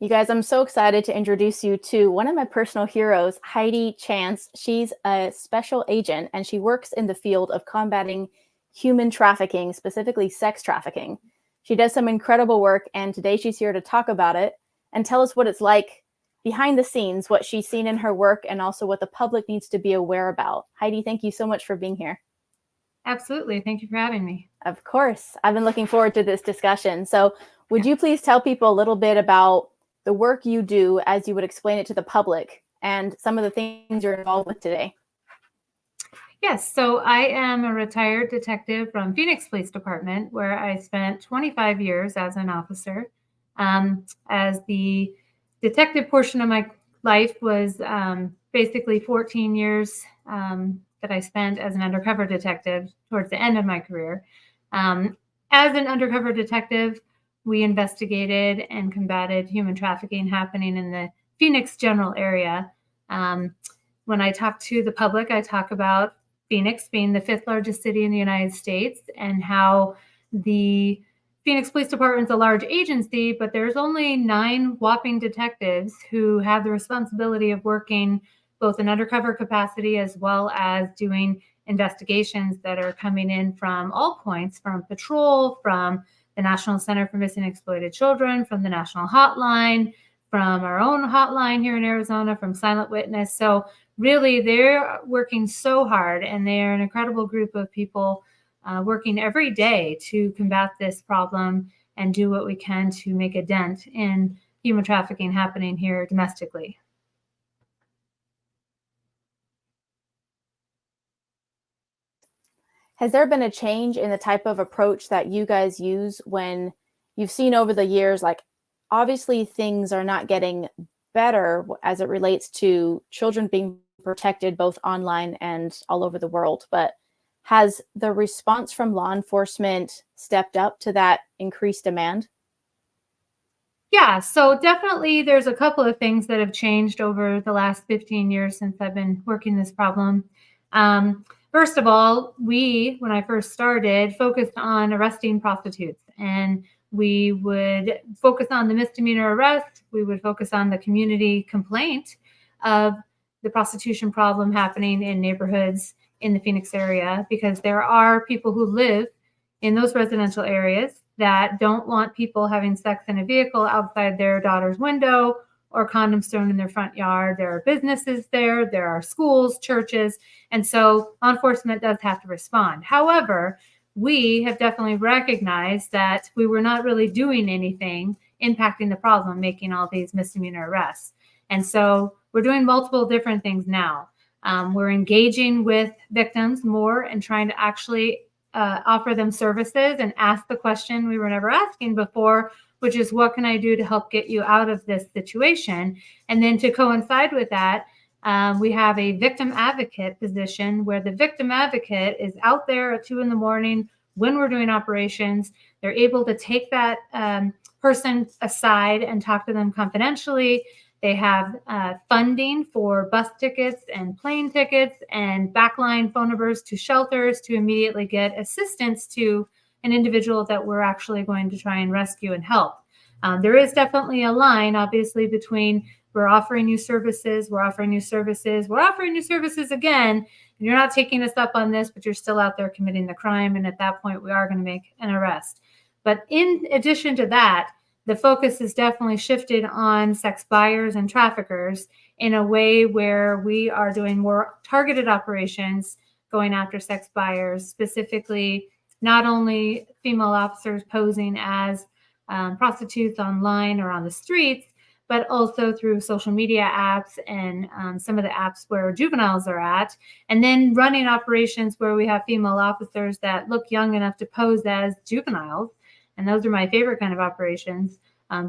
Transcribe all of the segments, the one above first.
You guys, I'm so excited to introduce you to one of my personal heroes, Heidi Chance. She's a special agent and she works in the field of combating human trafficking, specifically sex trafficking. She does some incredible work, and today she's here to talk about it and tell us what it's like behind the scenes, what she's seen in her work, and also what the public needs to be aware about. Heidi, thank you so much for being here. Absolutely. Thank you for having me. Of course. I've been looking forward to this discussion. So would you please tell people a little bit about the work you do as you would explain it to the public and some of the things you're involved with today? Yes, so I am a retired detective from Phoenix Police Department, where I spent 25 years as an officer. As the detective portion of my life was basically 14 years that I spent as an undercover detective towards the end of my career. As an undercover detective, we investigated and combated human trafficking happening in the Phoenix general area. When I talk to the public, I talk about Phoenix being the 5th largest city in the United States and how the Phoenix Police Department is a large agency, but there's only 9 whopping detectives who have the responsibility of working both in undercover capacity as well as doing investigations that are coming in from all points, from patrol, from the National Center for Missing and Exploited Children, from the National Hotline, from our own hotline here in Arizona, from Silent Witness. So really, they're working so hard, and they're an incredible group of people working every day to combat this problem and do what we can to make a dent in human trafficking happening here domestically. Has there been a change in the type of approach that you guys use when you've seen over the years, like obviously things are not getting better as it relates to children being protected both online and all over the world, but has the response from law enforcement stepped up to that increased demand? Yeah, so definitely there's a couple of things that have changed over the last 15 years since I've been working this problem. First of all, when I first started, focused on arresting prostitutes, and we would focus on the misdemeanor arrest. We would focus on the community complaint of the prostitution problem happening in neighborhoods in the Phoenix area, because there are people who live in those residential areas that don't want people having sex in a vehicle outside their daughter's window or condoms thrown in their front yard. There are businesses there, there are schools, churches, and so law enforcement does have to respond. However, we have definitely recognized that we were not really doing anything impacting the problem, making all these misdemeanor arrests. And so we're doing multiple different things now. We're engaging with victims more and trying to actually offer them services and ask the question we were never asking before, which is, what can I do to help get you out of this situation? And then to coincide with that, we have a victim advocate position where the victim advocate is out there at 2 a.m. when we're doing operations. They're able to take that person aside and talk to them confidentially. They have funding for bus tickets and plane tickets and backline phone numbers to shelters to immediately get assistance to an individual that we're actually going to try and rescue and help. There is definitely a line, obviously, between we're offering you services, we're offering you services, we're offering you services again, and you're not taking us up on this, but you're still out there committing the crime. And at that point, we are going to make an arrest. But in addition to that, the focus is definitely shifted on sex buyers and traffickers in a way where we are doing more targeted operations going after sex buyers, specifically not only female officers posing as prostitutes online or on the streets, but also through social media apps and some of the apps where juveniles are at, and then running operations where we have female officers that look young enough to pose as juveniles. And those are my favorite kind of operations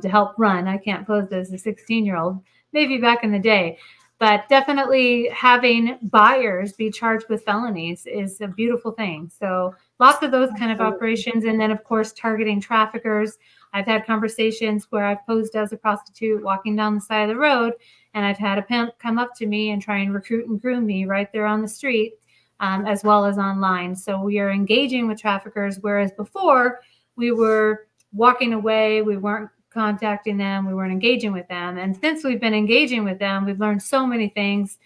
to help run. I can't pose as a 16-year-old, maybe back in the day. But definitely having buyers be charged with felonies is a beautiful thing. So lots of those kind of operations. And then, of course, targeting traffickers. I've had conversations where I've posed as a prostitute walking down the side of the road, and I've had a pimp come up to me and try and recruit and groom me right there on the street, as well as online. So we are engaging with traffickers, whereas before we were walking away. We weren't contacting them. We weren't engaging with them. And since we've been engaging with them, we've learned so many things.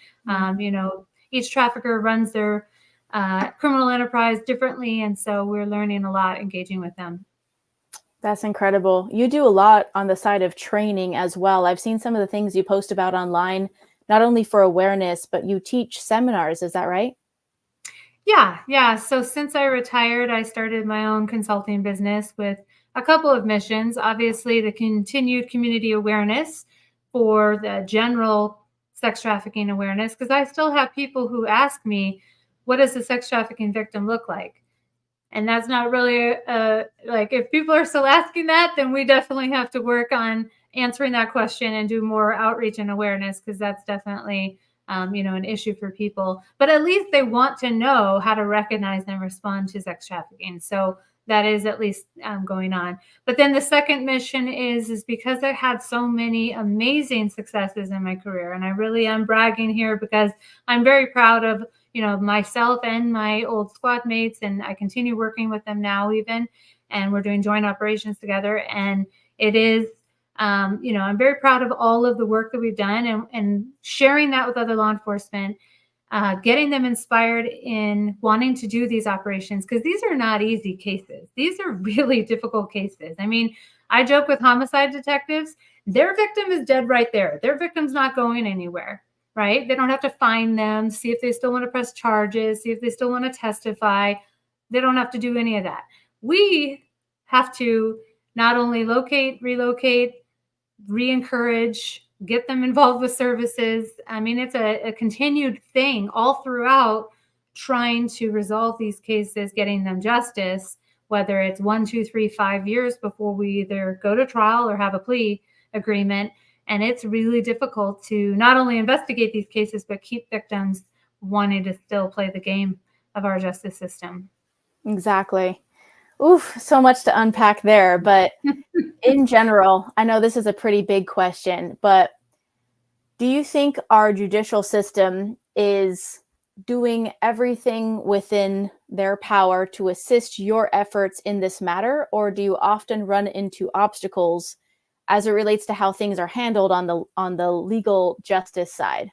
Each trafficker runs their criminal enterprise differently. And so we're learning a lot engaging with them. That's incredible. You do a lot on the side of training as well. I've seen some of the things you post about online, not only for awareness, but you teach seminars. Is that right? Yeah. So since I retired, I started my own consulting business with a couple of missions. Obviously, the continued community awareness for the general sex trafficking awareness, because I still have people who ask me, what does a sex trafficking victim look like? And that's not really like, if people are still asking that, then we definitely have to work on answering that question and do more outreach and awareness, because that's definitely an issue for people. But at least they want to know how to recognize and respond to sex trafficking. So that is at least going on. But then the second mission is because I had so many amazing successes in my career, and I really am bragging here because I'm very proud of myself and my old squad mates, and I continue working with them now even, and we're doing joint operations together. And it is, I'm very proud of all of the work that we've done, and sharing that with other law enforcement, getting them inspired in wanting to do these operations, because these are not easy cases. These are really difficult cases. I mean, I joke with homicide detectives, their victim is dead right there. Their victim's not going anywhere. Right? They don't have to find them, see if they still want to press charges, see if they still want to testify. They don't have to do any of that. We have to not only locate, relocate, re-encourage, get them involved with services. I mean, it's a continued thing all throughout, trying to resolve these cases, getting them justice, whether it's 1, 2, 3, 5 years before we either go to trial or have a plea agreement. And it's really difficult to not only investigate these cases, but keep victims wanting to still play the game of our justice system. Exactly. Oof, so much to unpack there. But in general, I know this is a pretty big question, but do you think our judicial system is doing everything within their power to assist your efforts in this matter, or do you often run into obstacles as it relates to how things are handled on the legal justice side?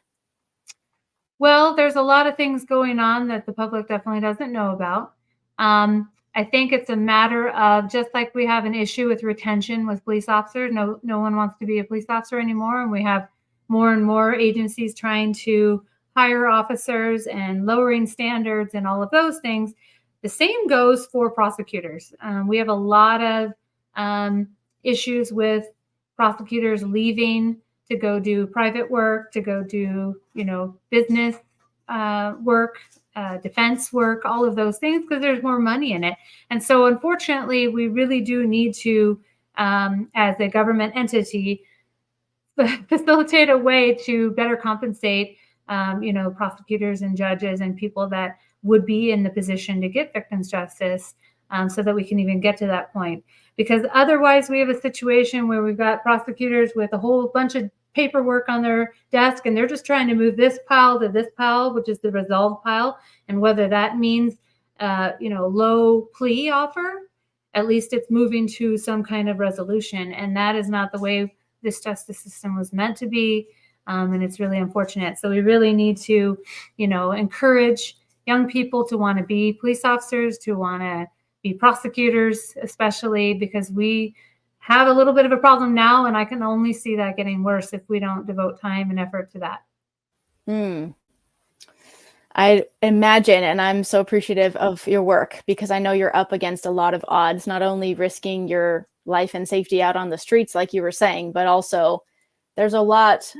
Well, there's a lot of things going on that the public definitely doesn't know about. I think it's a matter of, just like we have an issue with retention with police officers, no one wants to be a police officer anymore, and we have more and more agencies trying to hire officers and lowering standards and all of those things. The same goes for prosecutors. We have a lot of issues with prosecutors leaving to go do private work, to go do, business work, defense work, all of those things, because there's more money in it. And so, unfortunately, we really do need to, as a government entity, facilitate a way to better compensate, prosecutors and judges and people that would be in the position to get victims justice, so that we can even get to that point. Because otherwise, we have a situation where we've got prosecutors with a whole bunch of paperwork on their desk, and they're just trying to move this pile to this pile, which is the resolve pile. And whether that means, low plea offer, at least it's moving to some kind of resolution. And that is not the way this justice system was meant to be. And it's really unfortunate. So we really need to, encourage young people to want to be police officers, to want to be prosecutors, especially because we have a little bit of a problem now, and I can only see that getting worse if we don't devote time and effort to that. I imagine, and I'm so appreciative of your work, because I know you're up against a lot of odds, not only risking your life and safety out on the streets, like you were saying, but also there's a lot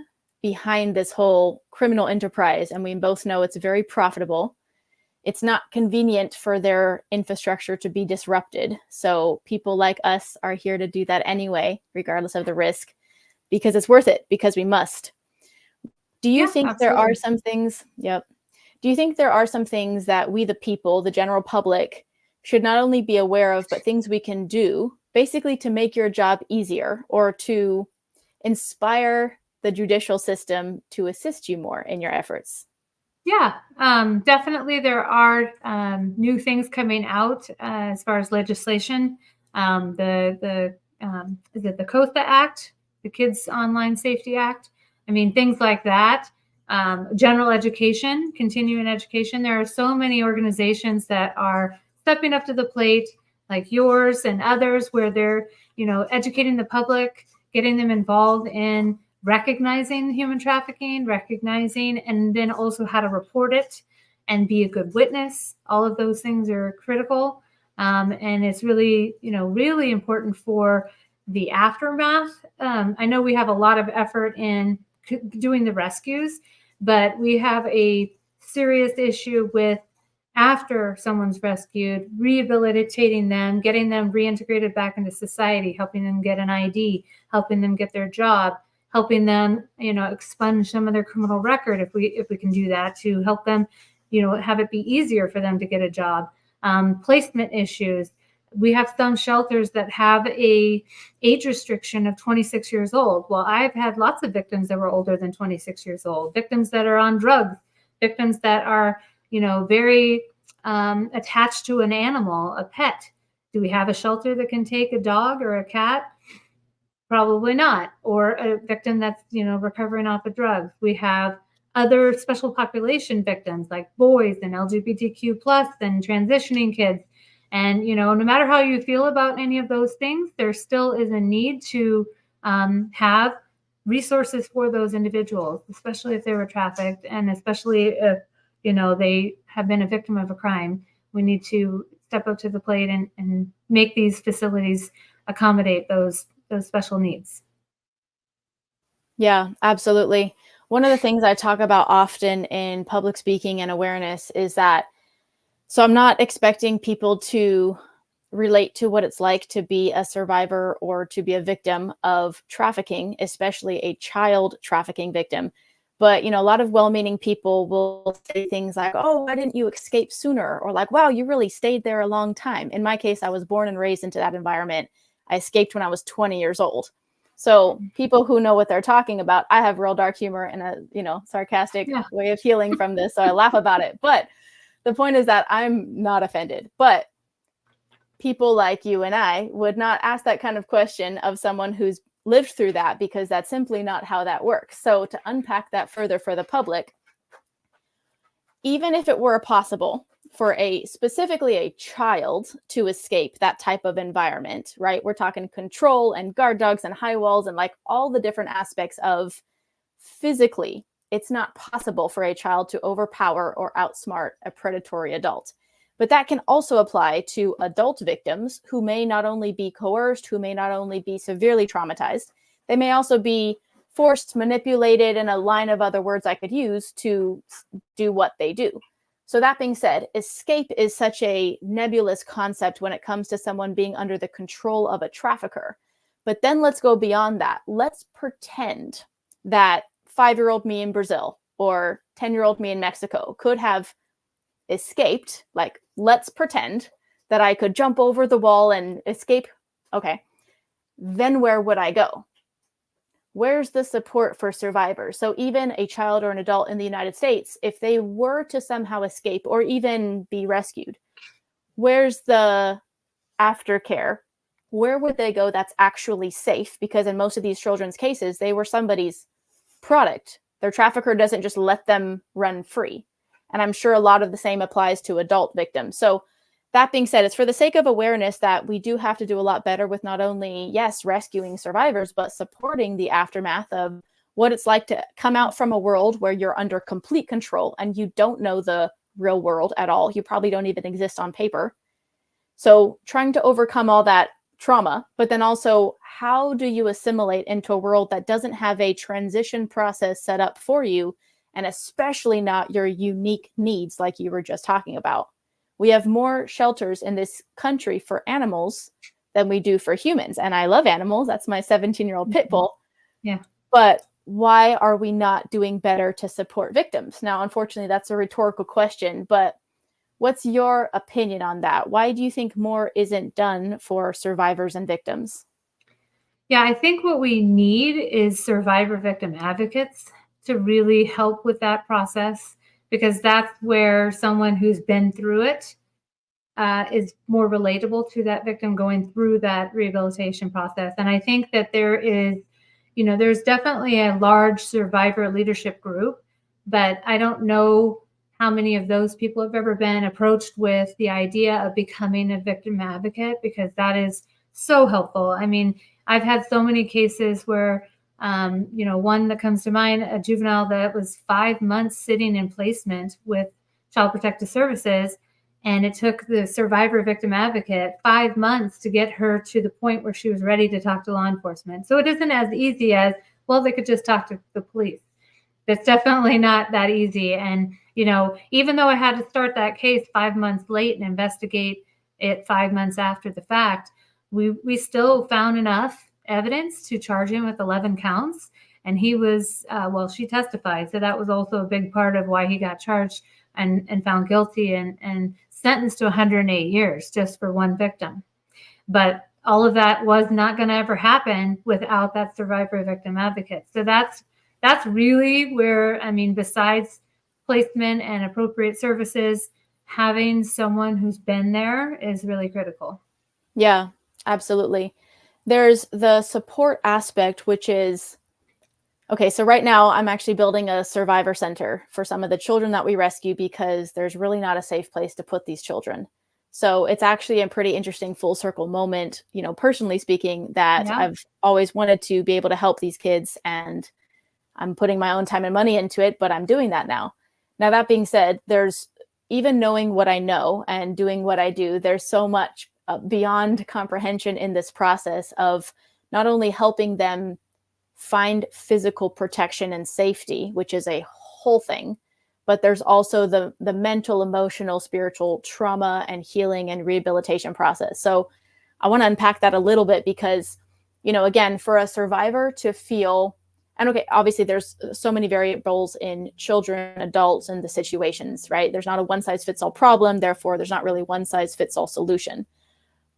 behind this whole criminal enterprise. And we both know it's very profitable. It's not convenient for their infrastructure to be disrupted. So people like us are here to do that anyway, regardless of the risk, because it's worth it, because we must. Do you think absolutely. there are some things? Yep. Do you think there are some things that we, the people, the general public, should not only be aware of, but things we can do basically to make your job easier, or to inspire the judicial system to assist you more in your efforts? Yeah, definitely there are new things coming out as far as legislation. The is it the COSA Act, the Kids Online Safety Act? I mean, things like that. General education, continuing education. There are so many organizations that are stepping up to the plate, like yours and others, where they're, educating the public, getting them involved in recognizing human trafficking, recognizing, and then also how to report it and be a good witness. All of those things are critical. And it's really, really important for the aftermath. I know we have a lot of effort in doing the rescues, but we have a serious issue with after someone's rescued, rehabilitating them, getting them reintegrated back into society, helping them get an ID, helping them get their job, helping them, expunge some of their criminal record if we can do that, to help them, have it be easier for them to get a job. Placement issues. We have some shelters that have a age restriction of 26 years old. Well, I've had lots of victims that were older than 26 years old, victims that are on drugs, victims that are, very attached to an animal, a pet. Do we have a shelter that can take a dog or a cat? Probably not. Or a victim that's, recovering off of drugs. We have other special population victims like boys and LGBTQ plus and transitioning kids. And, no matter how you feel about any of those things, there still is a need to have resources for those individuals, especially if they were trafficked, and especially if, they have been a victim of a crime. We need to step up to the plate and make these facilities accommodate those special needs. Yeah, absolutely. One of the things I talk about often in public speaking and awareness is that, so I'm not expecting people to relate to what it's like to be a survivor or to be a victim of trafficking, especially a child trafficking victim. But, a lot of well-meaning people will say things like, oh, why didn't you escape sooner? Or like, wow, you really stayed there a long time. In my case, I was born and raised into that environment. I escaped when I was 20 years old. So people who know what they're talking about, I have real dark humor and a, sarcastic way of healing from this. So I laugh about it. But the point is that I'm not offended. But people like you and I would not ask that kind of question of someone who's lived through that, because that's simply not how that works. So to unpack that further for the public, even if it were possible for specifically a child to escape that type of environment, right? We're talking control and guard dogs and high walls and like all the different aspects of physically, it's not possible for a child to overpower or outsmart a predatory adult. But that can also apply to adult victims who may not only be coerced, who may not only be severely traumatized, they may also be forced, manipulated, and a line of other words I could use to do what they do. So that being said, escape is such a nebulous concept when it comes to someone being under the control of a trafficker. But then let's go beyond that. Let's pretend that 5-year-old me in Brazil or 10-year-old me in Mexico could have escaped. Like, let's pretend that I could jump over the wall and escape. Okay. Then where would I go? Where's the support for survivors? So even a child or an adult in the United States, if they were to somehow escape or even be rescued, where's the aftercare? Where would they go that's actually safe? Because in most of these children's cases, they were somebody's product. Their trafficker doesn't just let them run free. And I'm sure a lot of the same applies to adult victims. So that being said, it's for the sake of awareness that we do have to do a lot better with not only, yes, rescuing survivors, but supporting the aftermath of what it's like to come out from a world where you're under complete control and you don't know the real world at all. You probably don't even exist on paper. So trying to overcome all that trauma, but then also how do you assimilate into a world that doesn't have a transition process set up for you, and especially not your unique needs like you were just talking about. We have more shelters in this country for animals than we do for humans. And I love animals. That's my 17-year-old pit bull. Yeah. But why are we not doing better to support victims? Now, unfortunately, that's a rhetorical question, but what's your opinion on that? Why do you think more isn't done for survivors and victims? Yeah, I think what we need is survivor victim advocates to really help with that process, because that's where someone who's been through it is more relatable to that victim going through that rehabilitation process. And I think that there's definitely a large survivor leadership group, but I don't know how many of those people have ever been approached with the idea of becoming a victim advocate, because that is so helpful. I mean, I've had so many cases where, one that comes to mind, a juvenile that was 5 months sitting in placement with Child Protective Services. And it took the survivor victim advocate 5 months to get her to the point where she was ready to talk to law enforcement. So it isn't as easy as, well, they could just talk to the police. It's definitely not that easy. And, even though I had to start that case 5 months late and investigate it 5 months after the fact, we still found enough evidence to charge him with 11 counts. And he was, she testified. So that was also a big part of why he got charged and found guilty and sentenced to 108 years just for one victim. But all of that was not going to ever happen without that survivor victim advocate. So that's really where, besides placement and appropriate services, having someone who's been there is really critical. Yeah, absolutely. There's the support aspect, which is, okay, so right now I'm actually building a survivor center for some of the children that we rescue, because there's really not a safe place to put these children. So it's actually a pretty interesting full circle moment, personally speaking, that Yeah. I've always wanted to be able to help these kids, and I'm putting my own time and money into it, but I'm doing that now. Now, that being said, there's, even knowing what I know and doing what I do, there's so much beyond comprehension in this process of not only helping them find physical protection and safety, which is a whole thing, but there's also the mental, emotional, spiritual trauma and healing and rehabilitation process. So I want to unpack that a little bit, because, again, for a survivor to feel, and okay, obviously there's so many variables in children, adults, and the situations, right? There's not a one size fits all problem. Therefore, there's not really one size fits all solution.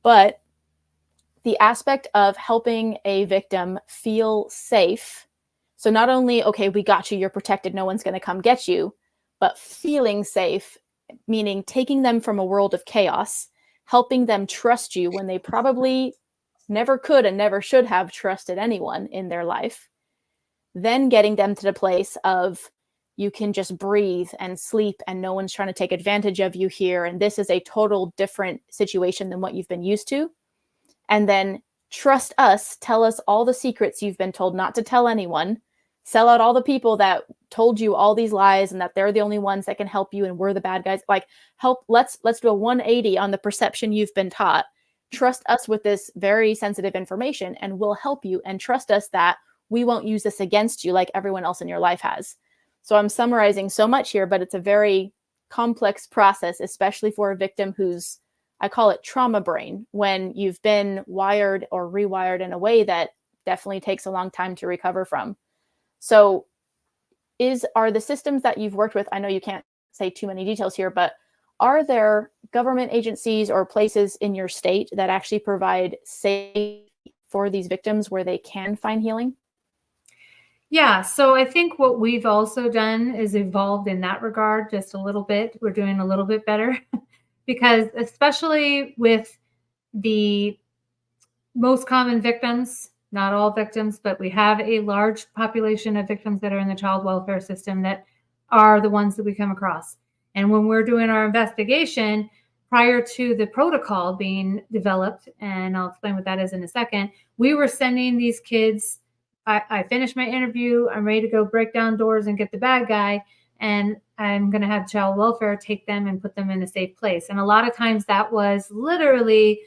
But the aspect of helping a victim feel safe. So not only, okay, we got you, you're protected, no one's going to come get you, but feeling safe, meaning taking them from a world of chaos, helping them trust you when they probably never could and never should have trusted anyone in their life. Then getting them to the place of, you can just breathe and sleep and no one's trying to take advantage of you here. And this is a total different situation than what you've been used to. And then trust us, tell us all the secrets you've been told not to tell anyone, sell out all the people that told you all these lies and that they're the only ones that can help you and we're the bad guys. Like, let's do a 180 on the perception you've been taught. Trust us with this very sensitive information and we'll help you, and trust us that we won't use this against you like everyone else in your life has. So I'm summarizing so much here, but it's a very complex process, especially for a victim who's, I call it trauma brain, when you've been wired or rewired in a way that definitely takes a long time to recover from. So are the systems that you've worked with, I know you can't say too many details here, but are there government agencies or places in your state that actually provide safety for these victims where they can find healing? Yeah, so I think what we've also done is evolved in that regard just a little bit. We're doing a little bit better because, especially with the most common victims, not all victims, but we have a large population of victims that are in the child welfare system that are the ones that we come across. And when we're doing our investigation, prior to the protocol being developed, and I'll explain what that is in a second, we were sending these kids. I finished my interview. I'm ready to go break down doors and get the bad guy. And I'm going to have child welfare take them and put them in a safe place. And a lot of times that was literally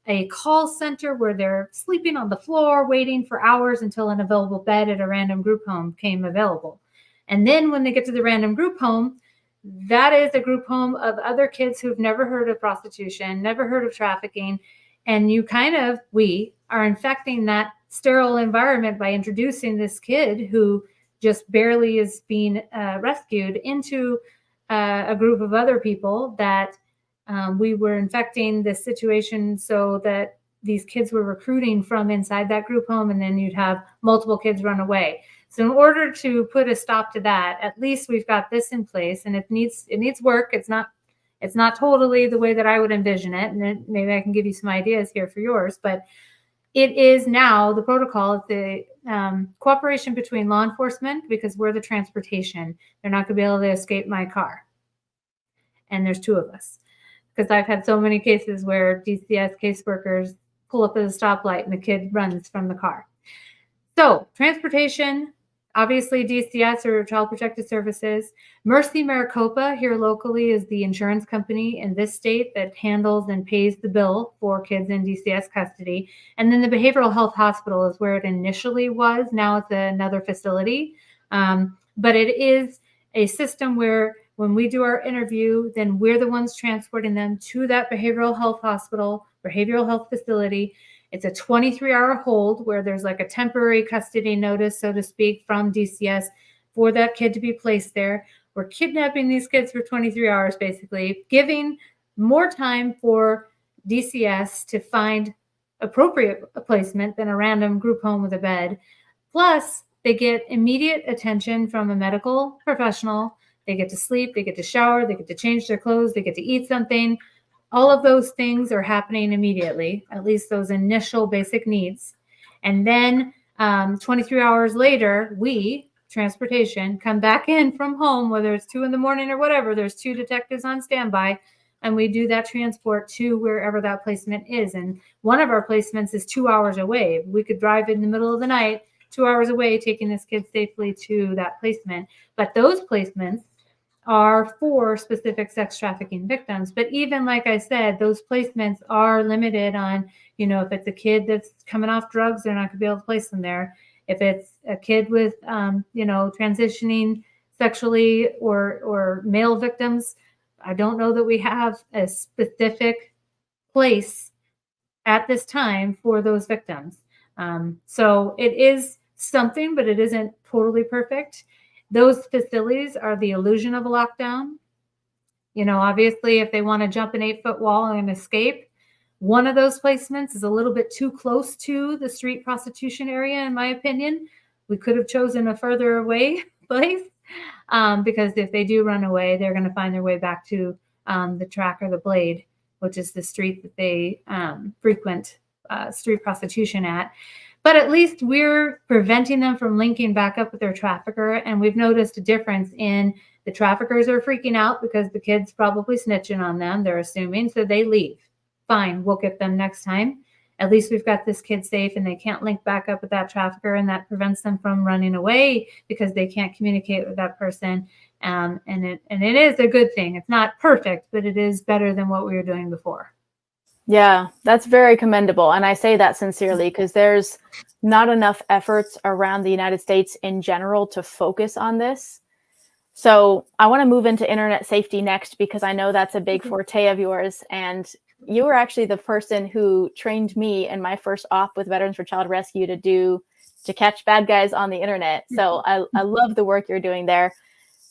a call center where they're sleeping on the floor, waiting for hours until an available bed at a random group home came available. And then when they get to the random group home, that is a group home of other kids who've never heard of prostitution, never heard of trafficking. And we are infecting that sterile environment by introducing this kid who just barely is being rescued into a group of other people that we were infecting this situation, so that these kids were recruiting from inside that group home, and then you'd have multiple kids run away. So in order to put a stop to that, at least we've got this in place, and it needs work. It's not, It's not totally the way that I would envision it, and then maybe I can give you some ideas here for yours, but it is now the protocol, the cooperation between law enforcement, because we're the transportation. They're not going to be able to escape my car. And there's two of us. Because I've had so many cases where DCS caseworkers pull up at a stoplight and the kid runs from the car. So transportation, obviously DCS or Child Protective Services. Mercy Maricopa here locally is the insurance company in this state that handles and pays the bill for kids in DCS custody. And then the behavioral health hospital is where it initially was. Now it's another facility. But it is a system where when we do our interview, then we're the ones transporting them to that behavioral health hospital, behavioral health facility. It's a 23-hour hold where there's like a temporary custody notice, so to speak, from DCS for that kid to be placed there. We're kidnapping these kids for 23 hours, basically, giving more time for DCS to find appropriate placement than a random group home with a bed. Plus, they get immediate attention from a medical professional. They get to sleep, they get to shower, they get to change their clothes, they get to eat something. All of those things are happening immediately, at least those initial basic needs. And then 23 hours later, we, transportation, come back in from home, whether it's 2 a.m. or whatever. There's 2 detectives on standby, and we do that transport to wherever that placement is. And one of our placements is 2 hours away. We could drive in the middle of the night, 2 hours away, taking this kid safely to that placement. But those placements are for specific sex trafficking victims. But even like I said, those placements are limited on, if it's a kid that's coming off drugs, they're not going to be able to place them there. If it's a kid with, transitioning sexually or male victims, I don't know that we have a specific place at this time for those victims. So it is something, but it isn't totally perfect. Those facilities are the illusion of a lockdown. Obviously, if they want to jump an 8-foot wall and escape, one of those placements is a little bit too close to the street prostitution area, in my opinion. We could have chosen a further away place because if they do run away, they're going to find their way back to the track or the blade, which is the street that they frequent street prostitution at. But at least we're preventing them from linking back up with their trafficker. And we've noticed a difference in the traffickers are freaking out because the kid's probably snitching on them, they're assuming, so they leave. Fine, we'll get them next time. At least we've got this kid safe and they can't link back up with that trafficker, and that prevents them from running away because they can't communicate with that person. And it is a good thing. It's not perfect, but it is better than what we were doing before. Yeah, that's very commendable. And I say that sincerely because there's not enough efforts around the United States in general to focus on this. So I want to move into internet safety next because I know that's a big forte of yours. And you were actually the person who trained me in my first op with Veterans for Child Rescue to catch bad guys on the internet. So I love the work you're doing there.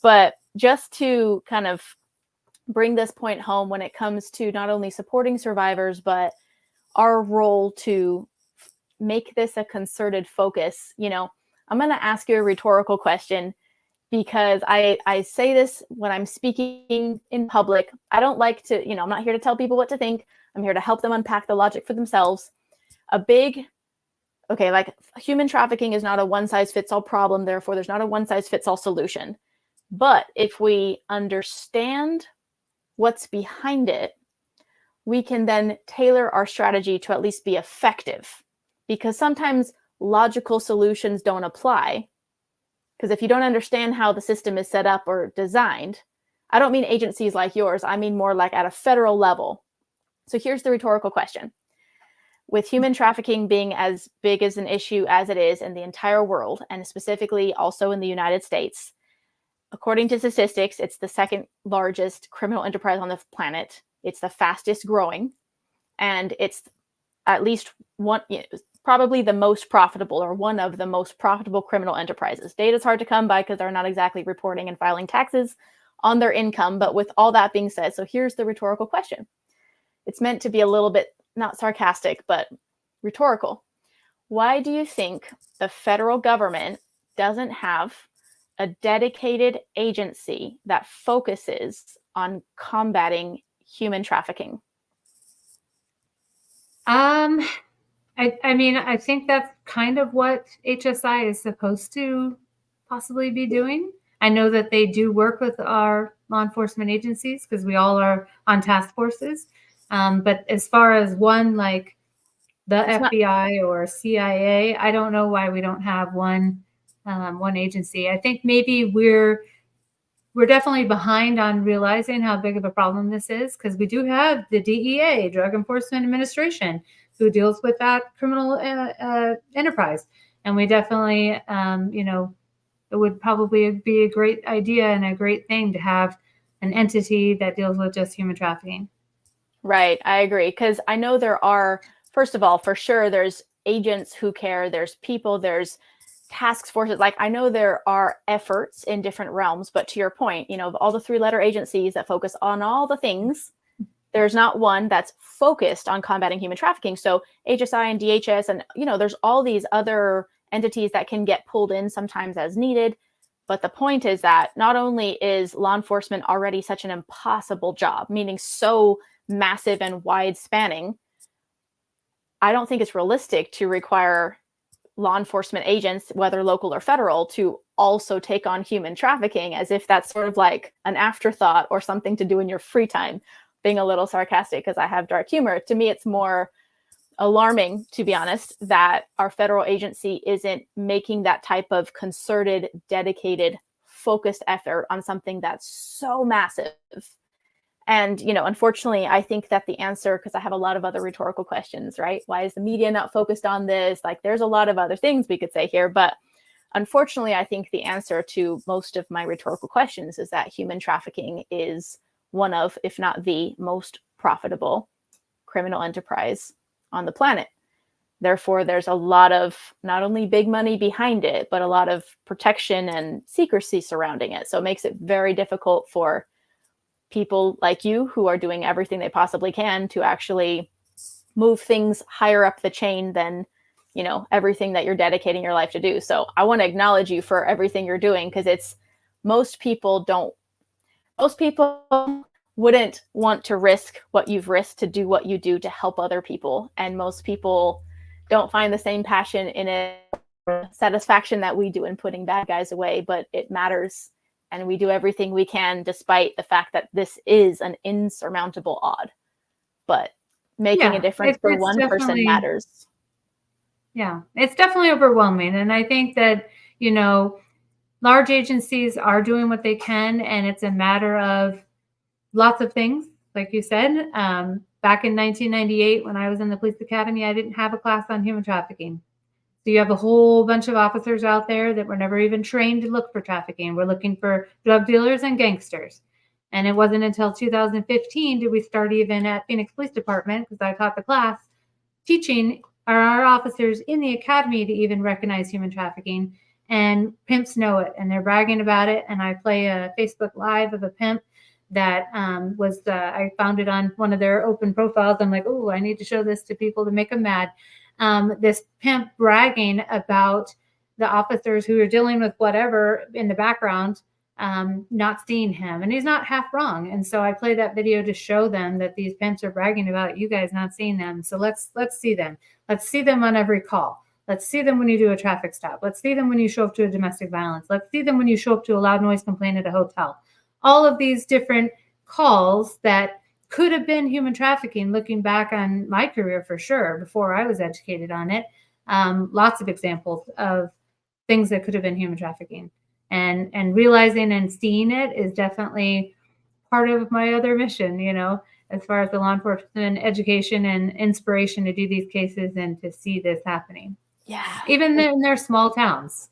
But just to kind of bring this point home when it comes to not only supporting survivors, but our role to make this a concerted focus. I'm going to ask you a rhetorical question because I say this when I'm speaking in public. I don't like to, I'm not here to tell people what to think. I'm here to help them unpack the logic for themselves. Like human trafficking is not a one-size-fits-all problem. Therefore, there's not a one-size-fits-all solution. But if we understand what's behind it, we can then tailor our strategy to at least be effective, because sometimes logical solutions don't apply. Because if you don't understand how the system is set up or designed, I don't mean agencies like yours, I mean more like at a federal level. So here's the rhetorical question. With human trafficking being as big as an issue as it is in the entire world, and specifically also in the United States, according to statistics, it's the second largest criminal enterprise on the planet. It's the fastest growing, and it's at least one, probably the most profitable or one of the most profitable criminal enterprises. Data is hard to come by because they're not exactly reporting and filing taxes on their income. But with all that being said, so here's the rhetorical question. It's meant to be a little bit not sarcastic, but rhetorical. Why do you think the federal government doesn't have a dedicated agency that focuses on combating human trafficking? I mean, I think that's kind of what HSI is supposed to possibly be doing. I know that they do work with our law enforcement agencies because we all are on task forces. But as far as one like the FBI or CIA, I don't know why we don't have one agency. I think maybe we're definitely behind on realizing how big of a problem this is because we do have the DEA, Drug Enforcement Administration, who deals with that criminal enterprise. And we definitely, it would probably be a great idea and a great thing to have an entity that deals with just human trafficking. Right. I agree. Because I know there are, first of all, for sure, there's agents who care, there's people, there's task forces. Like, I know there are efforts in different realms, but to your point, of all the 3-letter agencies that focus on all the things, there's not one that's focused on combating human trafficking. So HSI and DHS and, there's all these other entities that can get pulled in sometimes as needed. But the point is that not only is law enforcement already such an impossible job, meaning so massive and wide spanning, I don't think it's realistic to require law enforcement agents, whether local or federal, to also take on human trafficking as if that's sort of like an afterthought or something to do in your free time. Being a little sarcastic because I have dark humor. To me, it's more alarming, to be honest, that our federal agency isn't making that type of concerted, dedicated, focused effort on something that's so massive. And, unfortunately, I think that the answer, because I have a lot of other rhetorical questions, right? Why is the media not focused on this? Like, there's a lot of other things we could say here. But unfortunately, I think the answer to most of my rhetorical questions is that human trafficking is one of, if not the most profitable criminal enterprise on the planet. Therefore, there's a lot of not only big money behind it, but a lot of protection and secrecy surrounding it. So it makes it very difficult for people like you who are doing everything they possibly can to actually move things higher up the chain than, everything that you're dedicating your life to do. So I want to acknowledge you for everything you're doing, because most people wouldn't want to risk what you've risked to do what you do to help other people. And most people don't find the same passion in it, satisfaction that we do in putting bad guys away, but it matters. And we do everything we can, despite the fact that this is an insurmountable odd. But making a difference for one person matters. Yeah, it's definitely overwhelming. And I think that, large agencies are doing what they can, and it's a matter of lots of things. Like you said, back in 1998, when I was in the police academy, I didn't have a class on human trafficking. So you have a whole bunch of officers out there that were never even trained to look for trafficking. We're looking for drug dealers and gangsters. And it wasn't until 2015 did we start even at Phoenix Police Department, because I taught the class, teaching our officers in the academy to even recognize human trafficking. And pimps know it, and they're bragging about it. And I play a Facebook Live of a pimp that I found it on one of their open profiles. I'm like, oh, I need to show this to people to make them mad. This pimp bragging about the officers who are dealing with whatever in the background, not seeing him. And he's not half wrong. And so I play that video to show them that these pimps are bragging about you guys not seeing them. So let's see them. Let's see them on every call. Let's see them when you do a traffic stop. Let's see them when you show up to a domestic violence. Let's see them when you show up to a loud noise complaint at a hotel. All of these different calls that could have been human trafficking, looking back on my career for sure, before I was educated on it. Lots of examples of things that could have been human trafficking. And realizing and seeing it is definitely part of my other mission, as far as the law enforcement education and inspiration to do these cases and to see this happening. Yeah. Even in their small towns.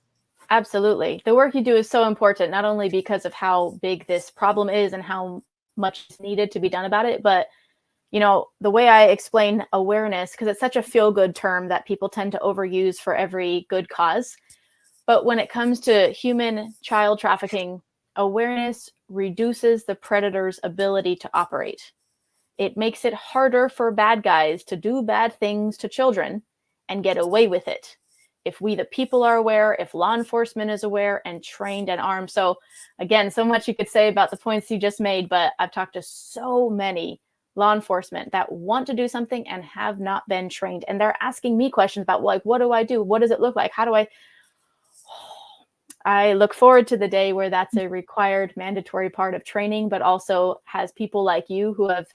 Absolutely. The work you do is so important, not only because of how big this problem is and how much is needed to be done about it, but, the way I explain awareness, because it's such a feel-good term that people tend to overuse for every good cause. But when it comes to human child trafficking, awareness reduces the predator's ability to operate. It makes it harder for bad guys to do bad things to children and get away with it. if we, the people, are aware, if law enforcement is aware and trained and armed. So again, so much you could say about the points you just made, but I've talked to so many law enforcement that want to do something and have not been trained. And they're asking me questions about, like, what do I do? What does it look like? How do I look forward to the day where that's a required mandatory part of training, but also has people like you who have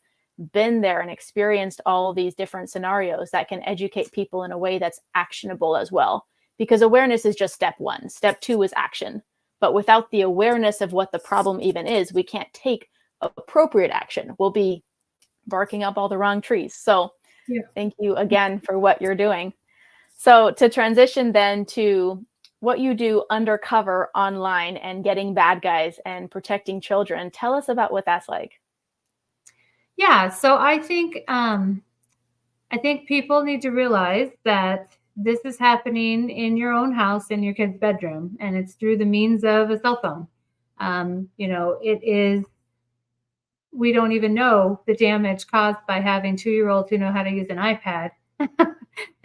been there and experienced all these different scenarios that can educate people in a way that's actionable as well. Because awareness is just step one. Step two is action. But without the awareness of what the problem even is, we can't take appropriate action. We'll be barking up all the wrong trees. So thank you again for what you're doing. So to transition then to what you do undercover online and getting bad guys and protecting children, tell us about what that's like. Yeah, so I think people need to realize that this is happening in your own house, in your kid's bedroom, and it's through the means of a cell phone. It is, we don't even know the damage caused by having 2-year-olds who know how to use an iPad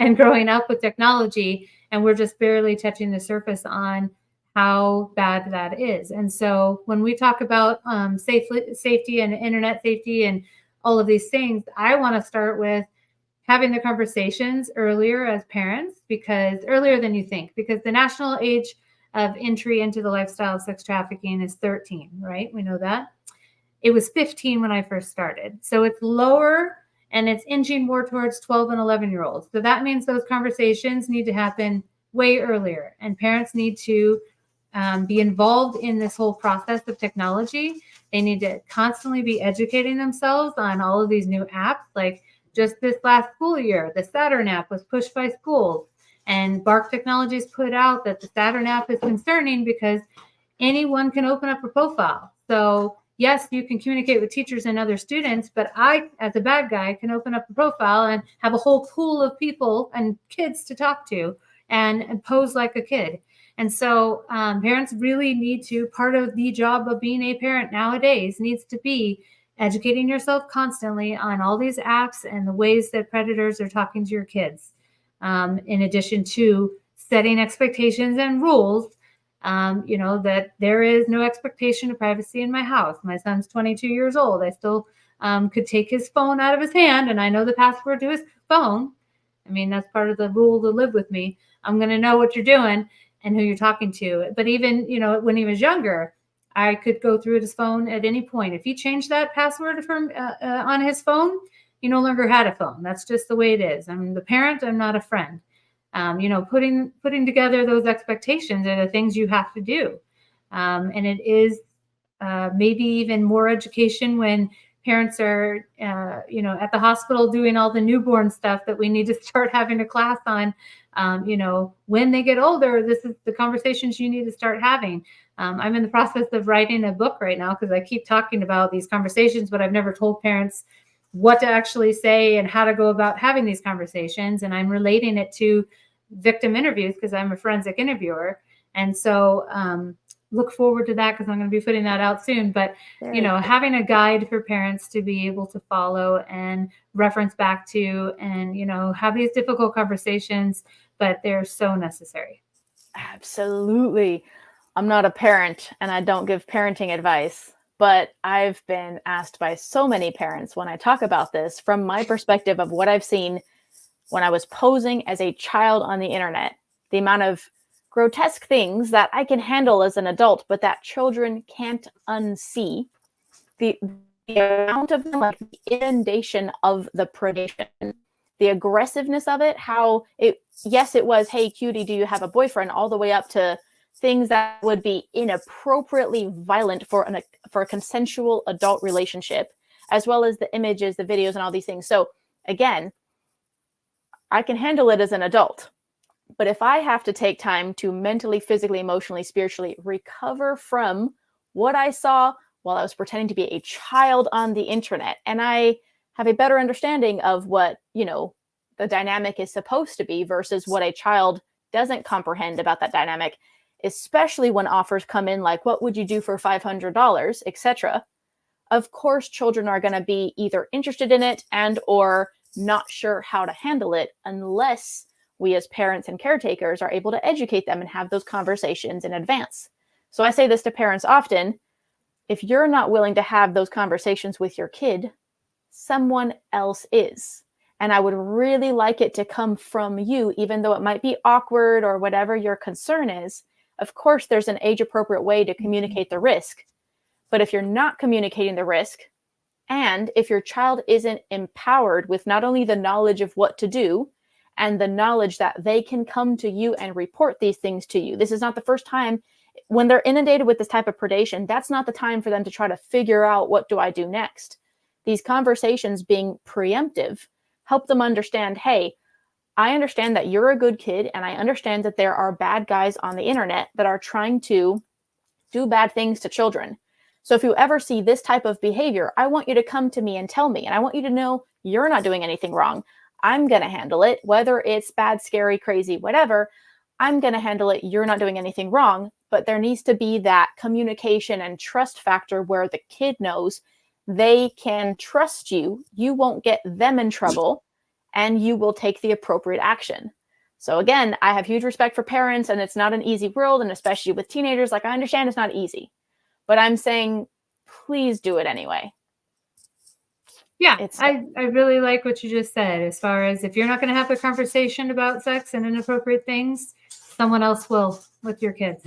and growing up with technology, and we're just barely touching the surface on how bad that is. And so when we talk about safety and internet safety and all of these things, I want to start with having the conversations earlier as parents, because earlier than you think, because the national age of entry into the lifestyle of sex trafficking is 13, right? We know that. It was 15 when I first started. So it's lower, and it's inching more towards 12 and 11-year-olds. So that means those conversations need to happen way earlier, and parents need to be involved in this whole process of technology. They need to constantly be educating themselves on all of these new apps. Like just this last school year, the Saturn app was pushed by schools, and Bark Technologies put out that the Saturn app is concerning because anyone can open up a profile. So yes, you can communicate with teachers and other students, but I, as a bad guy, can open up a profile and have a whole pool of people and kids to talk to and pose like a kid. And so parents really need to, part of the job of being a parent nowadays needs to be educating yourself constantly on all these apps and the ways that predators are talking to your kids. In addition to setting expectations and rules, that there is no expectation of privacy in my house. My son's 22 years old. I still could take his phone out of his hand, and I know the password to his phone. I mean, that's part of the rule to live with me. I'm going to know what you're doing and who you're talking to. But even, when he was younger, I could go through his phone at any point. If he changed that password from on his phone, he no longer had a phone. That's just the way it is. I'm the parent. I'm not a friend. Putting together those expectations are the things you have to do. And it is maybe even more education when parents are, at the hospital doing all the newborn stuff that we need to start having a class on. When they get older, this is the conversations you need to start having. I'm in the process of writing a book right now because I keep talking about these conversations, but I've never told parents what to actually say and how to go about having these conversations. And I'm relating it to victim interviews because I'm a forensic interviewer. And so look forward to that because I'm going to be putting that out soon. But, having a guide for parents to be able to follow and reference back to and, have these difficult conversations, but they're so necessary. Absolutely. I'm not a parent and I don't give parenting advice, but I've been asked by so many parents when I talk about this from my perspective of what I've seen when I was posing as a child on the internet, the amount of grotesque things that I can handle as an adult, but that children can't unsee. The amount of them, like the inundation of the predation, the aggressiveness of it, it was, hey, cutie, do you have a boyfriend? All the way up to things that would be inappropriately violent for a consensual adult relationship, as well as the images, the videos, and all these things. So again, I can handle it as an adult. But if I have to take time to mentally, physically, emotionally, spiritually recover from what I saw while I was pretending to be a child on the internet, and I have a better understanding of what, the dynamic is supposed to be versus what a child doesn't comprehend about that dynamic, especially when offers come in like, what would you do for $500, etc. Of course, children are going to be either interested in it and or not sure how to handle it unless we as parents and caretakers are able to educate them and have those conversations in advance. So I say this to parents often: if you're not willing to have those conversations with your kid, someone else is. And I would really like it to come from you, even though it might be awkward or whatever your concern is. Of course, there's an age-appropriate way to communicate the risk. But if you're not communicating the risk, and if your child isn't empowered with not only the knowledge of what to do and the knowledge that they can come to you and report these things to you, this is not the first time. When they're inundated with this type of predation, that's not the time for them to try to figure out, what do I do next? These conversations being preemptive help them understand, hey, I understand that you're a good kid, and I understand that there are bad guys on the internet that are trying to do bad things to children. So if you ever see this type of behavior, I want you to come to me and tell me, and I want you to know you're not doing anything wrong. I'm going to handle it, whether it's bad, scary, crazy, whatever. I'm going to handle it. You're not doing anything wrong. But there needs to be that communication and trust factor where the kid knows they can trust you. You won't get them in trouble, and you will take the appropriate action. So again, I have huge respect for parents, and it's not an easy world. And especially with teenagers, like, I understand it's not easy, but I'm saying, please do it anyway. Yeah, I really like what you just said, as far as if you're not going to have a conversation about sex and inappropriate things, someone else will with your kids.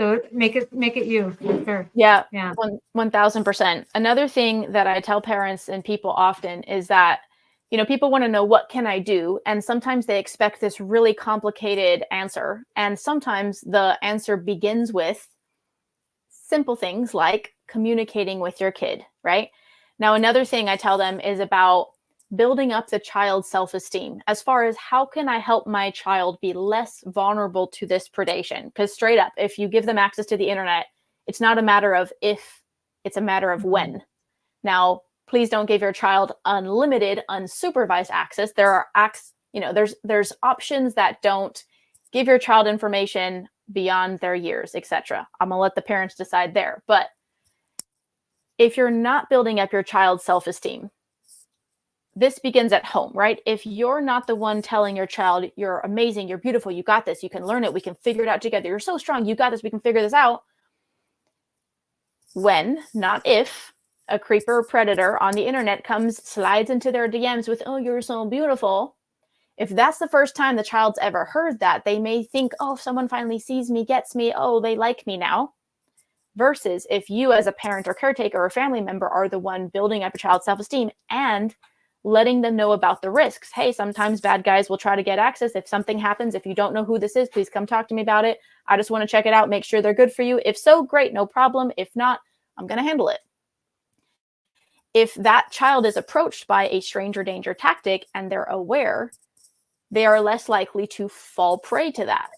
So make it you. Sure. Yeah. 1000%. Another thing that I tell parents and people often is that, people want to know, what can I do? And sometimes they expect this really complicated answer. And sometimes the answer begins with simple things like communicating with your kid, right? Now, another thing I tell them is about building up the child's self-esteem, as far as how can I help my child be less vulnerable to this predation? Because straight up, if you give them access to the internet, it's not a matter of if, it's a matter of when. Now, please don't give your child unlimited, unsupervised access. There are there's options that don't give your child information beyond their years, etc. I'm gonna let the parents decide there. But if you're not building up your child's self-esteem, this begins at home, right? If you're not the one telling your child, you're amazing, you're beautiful, you got this, you can learn it, we can figure it out together, you're so strong, you got this, we can figure this out. When, not if, a creeper or predator on the internet slides into their DMs with, oh, you're so beautiful. If that's the first time the child's ever heard that, they may think, oh, if someone finally sees me, gets me, oh, they like me now. Versus if you as a parent or caretaker or family member are the one building up your child's self-esteem and letting them know about the risks. Hey, sometimes bad guys will try to get access. If something happens, if you don't know who this is, please come talk to me about it. I just want to check it out, make sure they're good for you. If so, great, no problem. If not, I'm going to handle it. If that child is approached by a stranger danger tactic and they're aware, they are less likely to fall prey to that.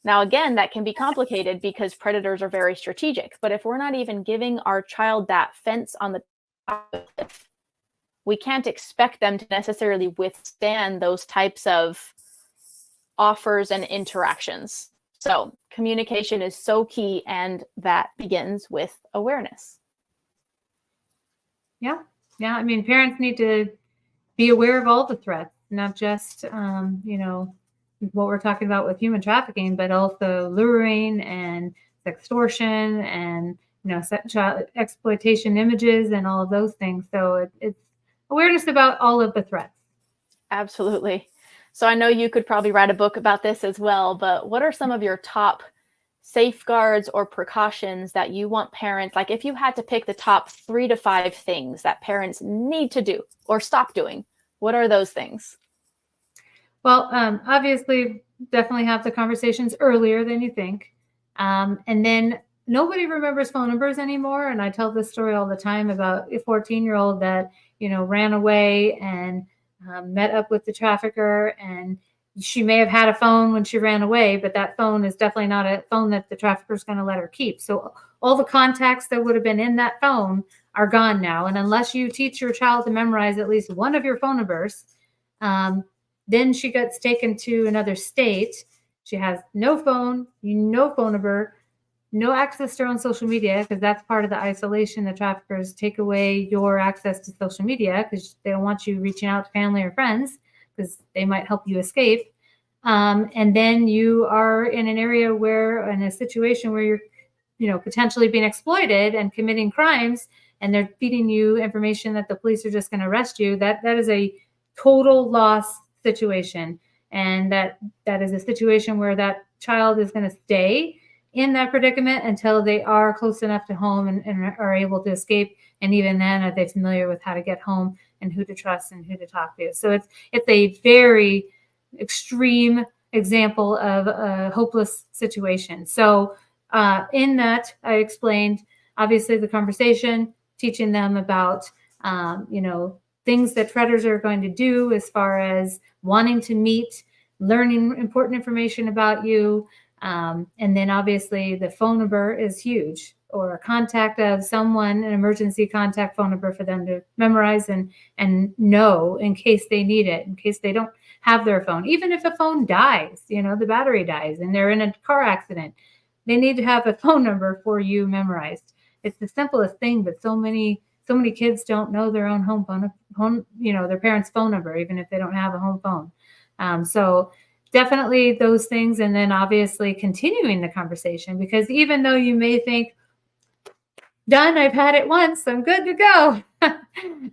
Now, again, that can be complicated because predators are very strategic. But if we're not even giving our child that fence on the top, we can't expect them to necessarily withstand those types of offers and interactions. So communication is so key, and that begins with awareness. Yeah. I mean, parents need to be aware of all the threats, not just, what we're talking about with human trafficking, but also luring and sextortion and, child exploitation images and all of those things. So it's awareness about all of the threats. Absolutely. So I know you could probably write a book about this as well, but what are some of your top safeguards or precautions that you want parents, like if you had to pick the top 3 to 5 things that parents need to do or stop doing, what are those things? Well, obviously, definitely have the conversations earlier than you think. And then nobody remembers phone numbers anymore. And I tell this story all the time about a 14-year-old that, ran away and met up with the trafficker, and she may have had a phone when she ran away, but that phone is definitely not a phone that the trafficker is going to let her keep. So all the contacts that would have been in that phone are gone now. And unless you teach your child to memorize at least one of your phone numbers, then she gets taken to another state. She has no phone, no phone number, no access to her own social media, because that's part of the isolation. The traffickers take away your access to social media because they don't want you reaching out to family or friends, because they might help you escape. and then you are in an area where, in a situation where you're potentially being exploited and committing crimes, and they're feeding you information that the police are just going to arrest you, that is a total loss situation. And that is a situation where that child is going to stay in that predicament until they are close enough to home and are able to escape. And even then, are they familiar with how to get home and who to trust and who to talk to? So it's a very extreme example of a hopeless situation. So in that, I explained, obviously, the conversation, teaching them about, things that predators are going to do as far as wanting to meet, learning important information about you. And then obviously the phone number is huge, or a contact of someone, an emergency contact phone number for them to memorize and know in case they need it, in case they don't have their phone. Even if a phone dies, the battery dies and they're in a car accident, they need to have a phone number for you memorized. It's the simplest thing, but so many kids don't know their own home phone, their parents' phone number, even if they don't have a home phone. So definitely those things. And then obviously continuing the conversation, because even though you may think, done, I've had it once, I'm good to go.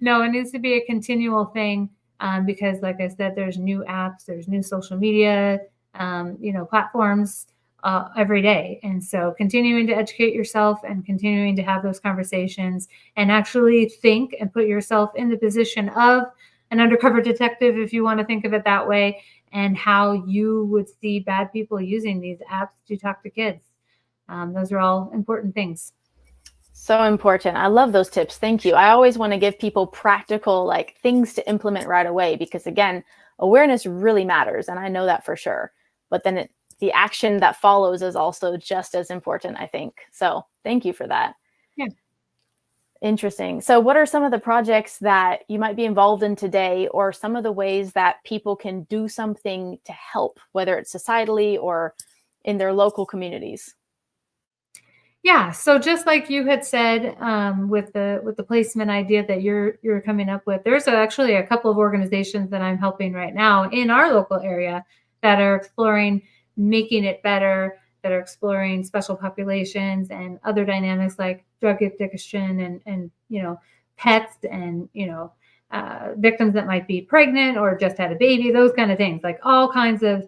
No, it needs to be a continual thing, because like I said, there's new apps, there's new social media, platforms every day. And so continuing to educate yourself and continuing to have those conversations and actually think and put yourself in the position of an undercover detective, if you want to think of it that way, and how you would see bad people using these apps to talk to kids. Those are all important things. So important. I love those tips. Thank you. I always want to give people practical things to implement right away, because again, awareness really matters. And I know that for sure. But then the action that follows is also just as important, I think. So thank you for that. Yeah. Interesting. So what are some of the projects that you might be involved in today, or some of the ways that people can do something to help, whether it's societally or in their local communities? Yeah. So just like you had said, with the placement idea that you're coming up with, there's actually a couple of organizations that I'm helping right now in our local area that are exploring making it better, that are exploring special populations and other dynamics like drug addiction and pets and victims that might be pregnant or just had a baby, those kind of things, like all kinds of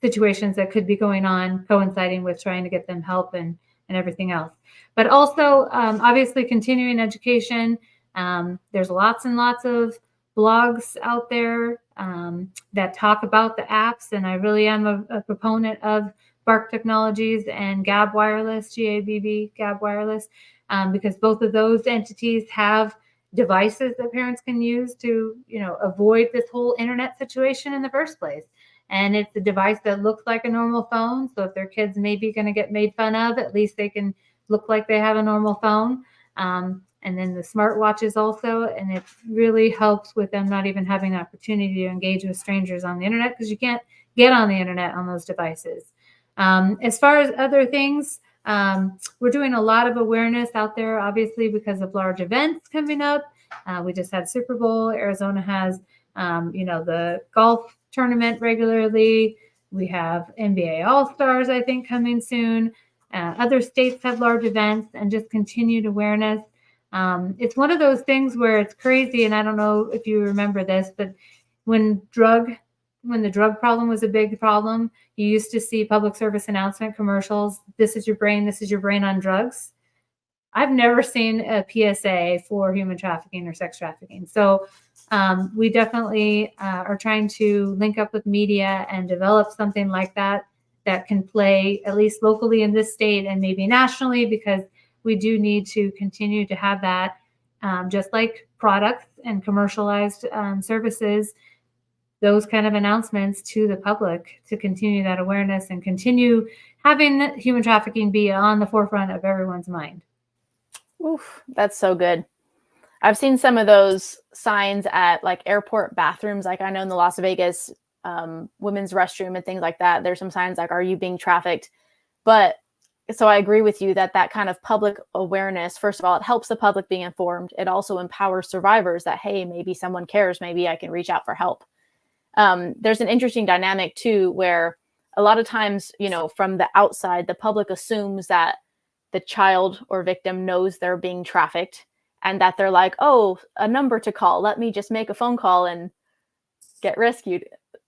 situations that could be going on, coinciding with trying to get them help and everything else. But also, obviously, continuing education. There's lots and lots of blogs out there that talk about the apps, and I really am a proponent of Bark Technologies and Gab Wireless, Gab Wireless, because both of those entities have devices that parents can use to, avoid this whole internet situation in the first place. And it's a device that looks like a normal phone. So if their kids may be going to get made fun of, at least they can look like they have a normal phone. And then the smartwatches also. And it really helps with them not even having the opportunity to engage with strangers on the internet, because you can't get on the internet on those devices. As far as other things, we're doing a lot of awareness out there, obviously, because of large events coming up. We just had Super Bowl. Arizona has, the golf tournament regularly. We have NBA All-Stars, I think, coming soon. Other states have large events, and just continued awareness. It's one of those things where it's crazy, and I don't know if you remember this, but when the drug problem was a big problem, you used to see public service announcement commercials. This is your brain on drugs. I've never seen a PSA for human trafficking or sex trafficking. So we definitely are trying to link up with media and develop something like that can play at least locally in this state and maybe nationally, because we do need to continue to have that, just like products and commercialized services, those kind of announcements to the public to continue that awareness and continue having human trafficking be on the forefront of everyone's mind. Oof, that's so good. I've seen some of those signs at airport bathrooms. I know in the Las Vegas women's restroom and things like that, there's some signs like, are you being trafficked? But so I agree with you that kind of public awareness, first of all, it helps the public be informed. It also empowers survivors that, hey, maybe someone cares. Maybe I can reach out for help. There's an interesting dynamic too, where a lot of times, from the outside, the public assumes that the child or victim knows they're being trafficked, and that they're like, oh, a number to call. Let me just make a phone call and get rescued.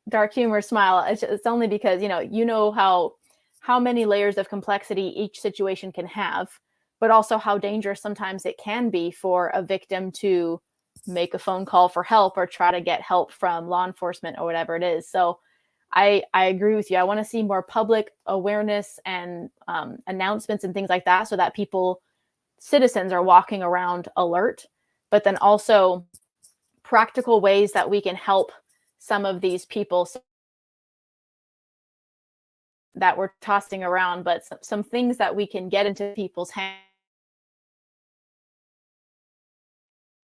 Dark humor smile. It's only because, how many layers of complexity each situation can have, but also how dangerous sometimes it can be for a victim to make a phone call for help or try to get help from law enforcement or whatever it is. So I agree with you. I want to see more public awareness and announcements and things like that, so that citizens are walking around alert, but then also practical ways that we can help some of these people that we're tossing around, but some things that we can get into people's hands,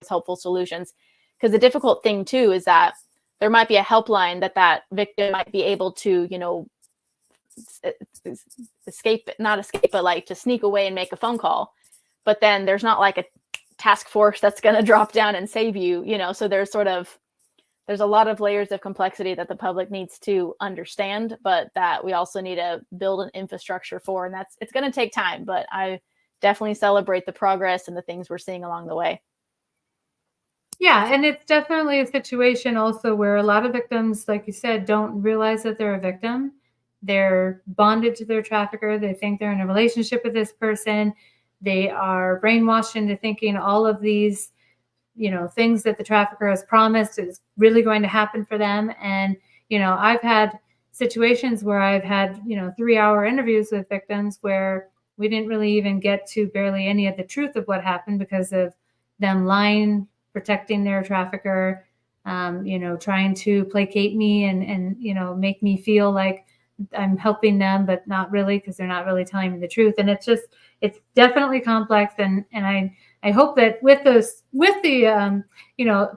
helpful solutions. Because the difficult thing too is that there might be a helpline that victim might be able to, not escape, but like to sneak away and make a phone call. But then there's not like a task force that's going to drop down and save you, so there's a lot of layers of complexity that the public needs to understand, but that we also need to build an infrastructure for. And it's going to take time, but I definitely celebrate the progress and the things we're seeing along the way. Yeah, and it's definitely a situation also where a lot of victims, like you said, don't realize that they're a victim. They're bonded to their trafficker. They think they're in a relationship with this person. They are brainwashed into thinking all of these, things that the trafficker has promised is really going to happen for them. And, I've had situations where I've had, 3-hour interviews with victims where we didn't really even get to barely any of the truth of what happened because of them lying, protecting their trafficker, trying to placate me and make me feel like I'm helping them, but not really, because they're not really telling me the truth. And it's definitely complex. And I hope that with the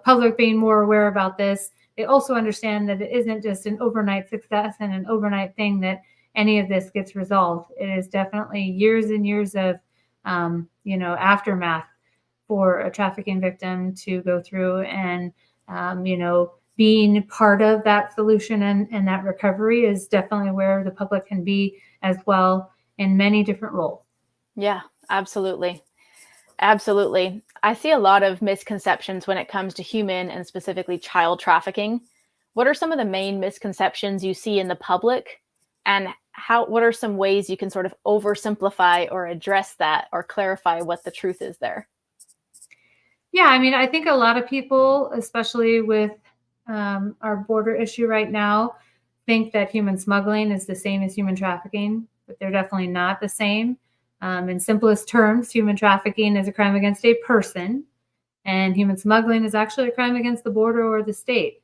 public being more aware about this, they also understand that it isn't just an overnight success and an overnight thing that any of this gets resolved. It is definitely years and years of, aftermath for a trafficking victim to go through, and, being part of that solution and that recovery is definitely where the public can be as well in many different roles. Yeah, absolutely. Absolutely. I see a lot of misconceptions when it comes to human and specifically child trafficking. What are some of the main misconceptions you see in the public, and what are some ways you can sort of oversimplify or address that or clarify what the truth is there? Yeah, I mean, I think a lot of people, especially with our border issue right now, think that human smuggling is the same as human trafficking, but they're definitely not the same. In simplest terms, human trafficking is a crime against a person, and human smuggling is actually a crime against the border or the state,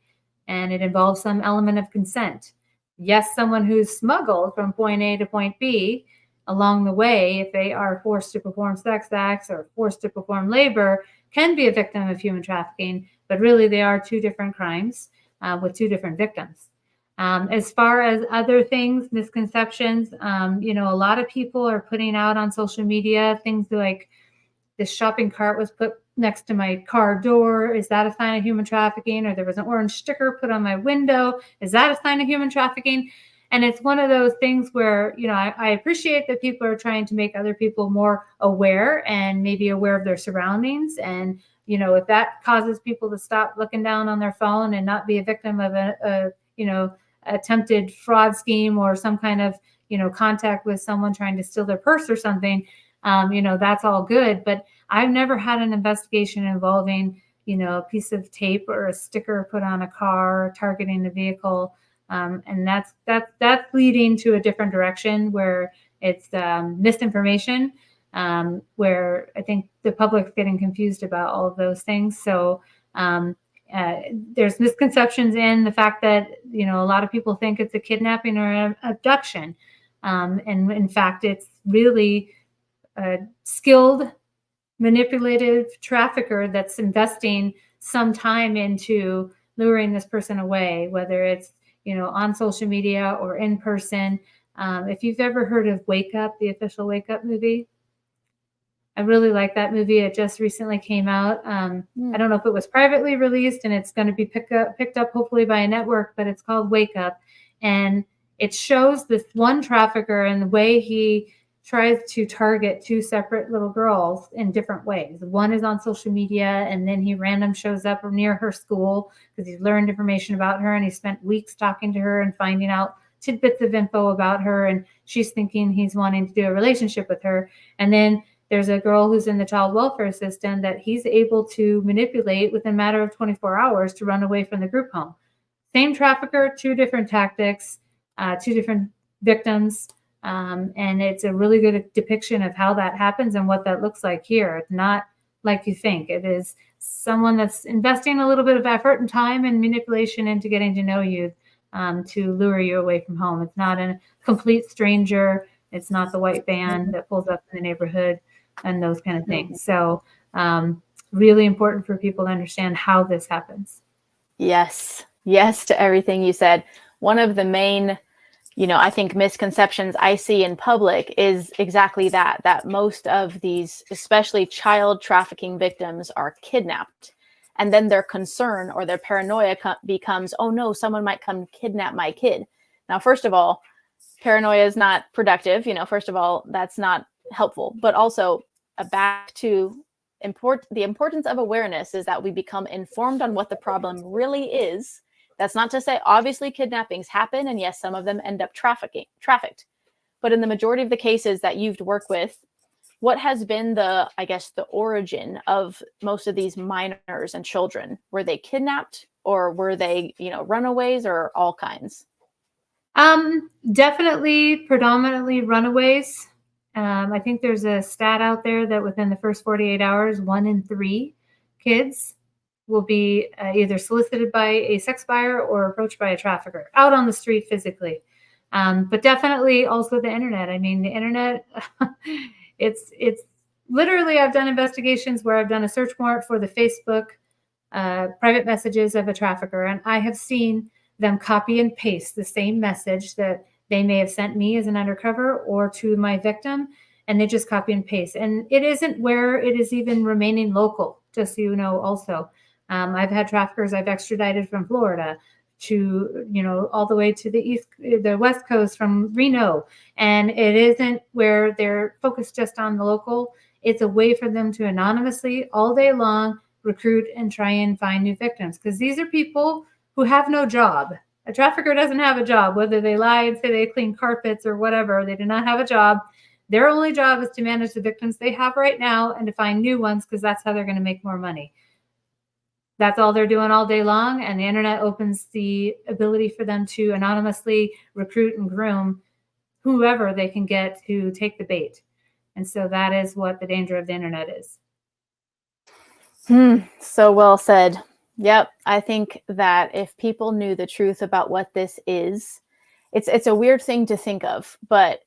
and it involves some element of consent. Yes, someone who's smuggled from point A to point B, along the way, if they are forced to perform sex acts or forced to perform labor, can be a victim of human trafficking, but really they are two different crimes with two different victims. As far as other things, misconceptions, a lot of people are putting out on social media things like, this shopping cart was put next to my car door. Is that a sign of human trafficking? Or there was an orange sticker put on my window. Is that a sign of human trafficking? And it's one of those things where, I appreciate that people are trying to make other people more aware and maybe aware of their surroundings. And, if that causes people to stop looking down on their phone and not be a victim of a attempted fraud scheme or some kind of, contact with someone trying to steal their purse or something, that's all good. But I've never had an investigation involving, a piece of tape or a sticker put on a car targeting the vehicle. And that's leading to a different direction where it's misinformation, where I think the public's getting confused about all of those things. So there's misconceptions in the fact that, a lot of people think it's a kidnapping or an abduction. And in fact, it's really a skilled, manipulative trafficker that's investing some time into luring this person away, whether it's, on social media or in person. If you've ever heard of Wake Up, the official Wake Up movie, I really like that movie. It just recently came out. I don't know if it was privately released, and it's going to be picked up hopefully by a network, but it's called Wake Up. And it shows this one trafficker and the way he tries to target two separate little girls in different ways. One is on social media, and then he random shows up near her school because he's learned information about her, and he spent weeks talking to her and finding out tidbits of info about her, and she's thinking he's wanting to do a relationship with her. And then there's a girl who's in the child welfare system that he's able to manipulate within a matter of 24 hours to run away from the group home. Same trafficker, two different tactics, two different victims. And it's a really good depiction of how that happens and what that looks like here. It's not like you think. It is someone that's investing a little bit of effort and time and manipulation into getting to know you, to lure you away from home. It's not a complete stranger. It's not the white van that pulls up in the neighborhood and those kind of things. So really important for people to understand how this happens. Yes. Yes to everything you said. One of the main, I think misconceptions I see in public is exactly that most of these, especially child trafficking victims, are kidnapped. And then their concern or their paranoia becomes, oh no, someone might come kidnap my kid. Now, first of all, paranoia is not productive. First of all, that's not helpful. But also, back to the importance of awareness is that we become informed on what the problem really is. That's not to say, obviously, kidnappings happen, and yes, some of them end up trafficked. But in the majority of the cases that you've worked with, what has been the origin of most of these minors and children? Were they kidnapped, or were they, runaways, or all kinds? Definitely, predominantly runaways. I think there's a stat out there that within the first 48 hours, 1 in 3 kids will be either solicited by a sex buyer or approached by a trafficker out on the street physically. But definitely also the internet. I mean, the internet, it's literally, I've done investigations where I've done a search warrant for the Facebook private messages of a trafficker, and I have seen them copy and paste the same message that they may have sent me as an undercover or to my victim, and they just copy and paste. And it isn't where it is even remaining local, just so you know also. I've had traffickers I've extradited from Florida to, all the way to the West Coast from Reno. And it isn't where they're focused just on the local. It's a way for them to anonymously all day long recruit and try and find new victims. Because these are people who have no job. A trafficker doesn't have a job, whether they lie and say they clean carpets or whatever. They do not have a job. Their only job is to manage the victims they have right now and to find new ones, because that's how they're going to make more money. That's all they're doing all day long. And the internet opens the ability for them to anonymously recruit and groom whoever they can get to take the bait. And so that is what the danger of the internet is. So well said. Yep. I think that if people knew the truth about what this is, it's a weird thing to think of, but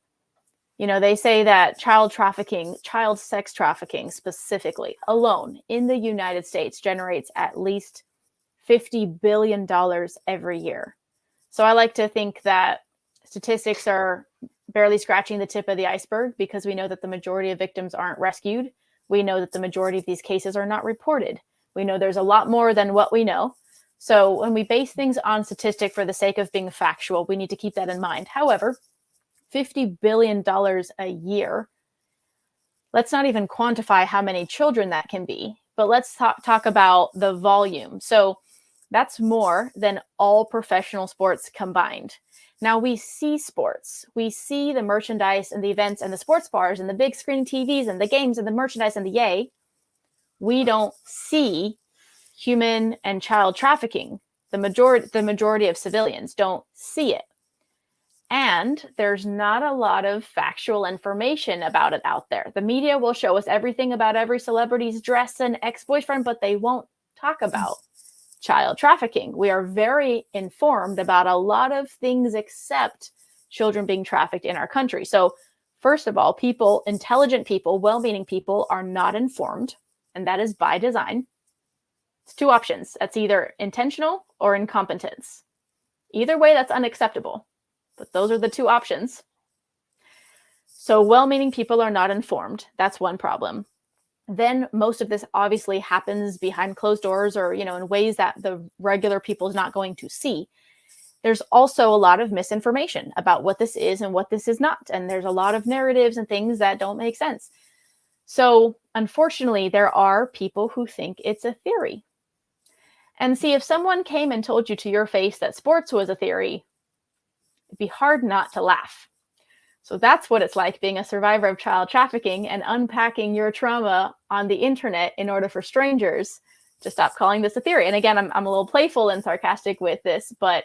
they say that child sex trafficking specifically alone in the United States generates at least $50 billion every year. So I like to think that statistics are barely scratching the tip of the iceberg, because we know that the majority of victims aren't rescued. We know that the majority of these cases are not reported. We know there's a lot more than what we know. So when we base things on statistic for the sake of being factual, we need to keep that in mind. However, $50 billion a year, let's not even quantify how many children that can be, but let's talk about the volume. So that's more than all professional sports combined. Now we see sports, we see the merchandise and the events and the sports bars and the big screen TVs and the games and the merchandise and the yay. We don't see human and child trafficking. The majority of civilians don't see it. And there's not a lot of factual information about it out there. The media will show us everything about every celebrity's dress and ex-boyfriend, but they won't talk about child trafficking. We are very informed about a lot of things except children being trafficked in our country. So first of all, intelligent people, well-meaning people are not informed, and that is by design. It's 2 options. That's either intentional or incompetence. Either way, that's unacceptable. But those are the 2 options. So well-meaning people are not informed. That's one problem. then most of this obviously happens behind closed doors or, in ways that the regular people is not going to see. There's also a lot of misinformation about what this is and what this is not. And there's a lot of narratives and things that don't make sense. So unfortunately, there are people who think it's a theory. And see, if someone came and told you to your face that sports was a theory, it'd be hard not to laugh. So that's what it's like being a survivor of child trafficking and unpacking your trauma on the internet in order for strangers to stop calling this a theory. And again, I'm a little playful and sarcastic with this, but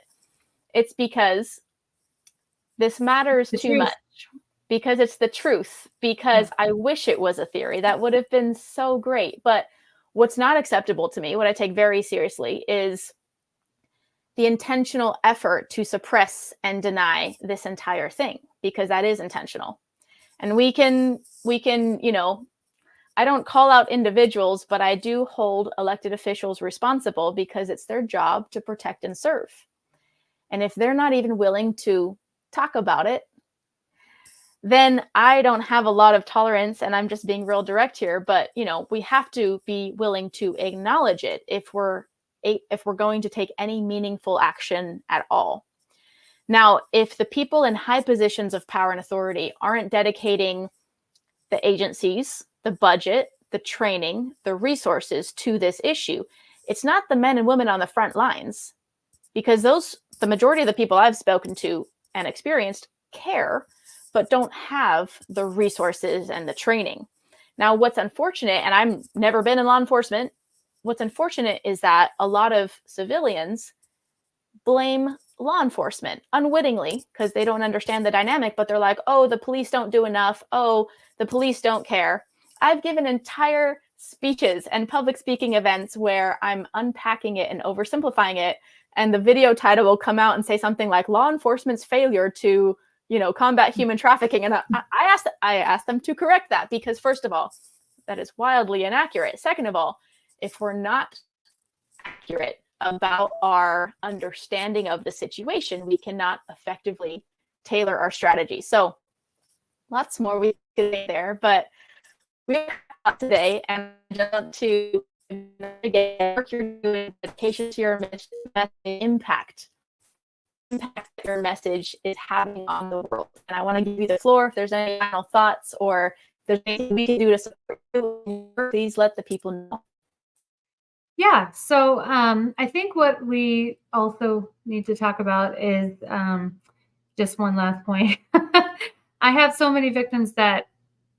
it's because this matters too much, because it's the truth, because I wish it was a theory. That would have been so great. But what's not acceptable to me, what I take very seriously, is the intentional effort to suppress and deny this entire thing, because that is intentional. And we can, I don't call out individuals, but I do hold elected officials responsible because it's their job to protect and serve. And if they're not even willing to talk about it, then I don't have a lot of tolerance, and I'm just being real direct here, but we have to be willing to acknowledge it if we're going to take any meaningful action at all. Now, if the people in high positions of power and authority aren't dedicating the agencies, the budget, the training, the resources to this issue, it's not the men and women on the front lines, because the majority of the people I've spoken to and experienced care, but don't have the resources and the training. Now, what's unfortunate, and I've never been in law enforcement, what's unfortunate is that a lot of civilians blame law enforcement unwittingly because they don't understand the dynamic, but they're like, oh, the police don't do enough. Oh, the police don't care. I've given entire speeches and public speaking events where I'm unpacking it and oversimplifying it. And the video title will come out and say something like law enforcement's failure to, combat human trafficking. And I asked them to correct that because, first of all, that is wildly inaccurate. Second of all, if we're not accurate about our understanding of the situation, we cannot effectively tailor our strategy. So lots more we could say there, but we have today, and I just want to again work you're doing, dedication to your message, impact your message is having on the world. And I want to give you the floor if there's any final thoughts or if there's anything we can do to support you, please let the people know. Yeah, so I think what we also need to talk about is just one last point. I have so many victims that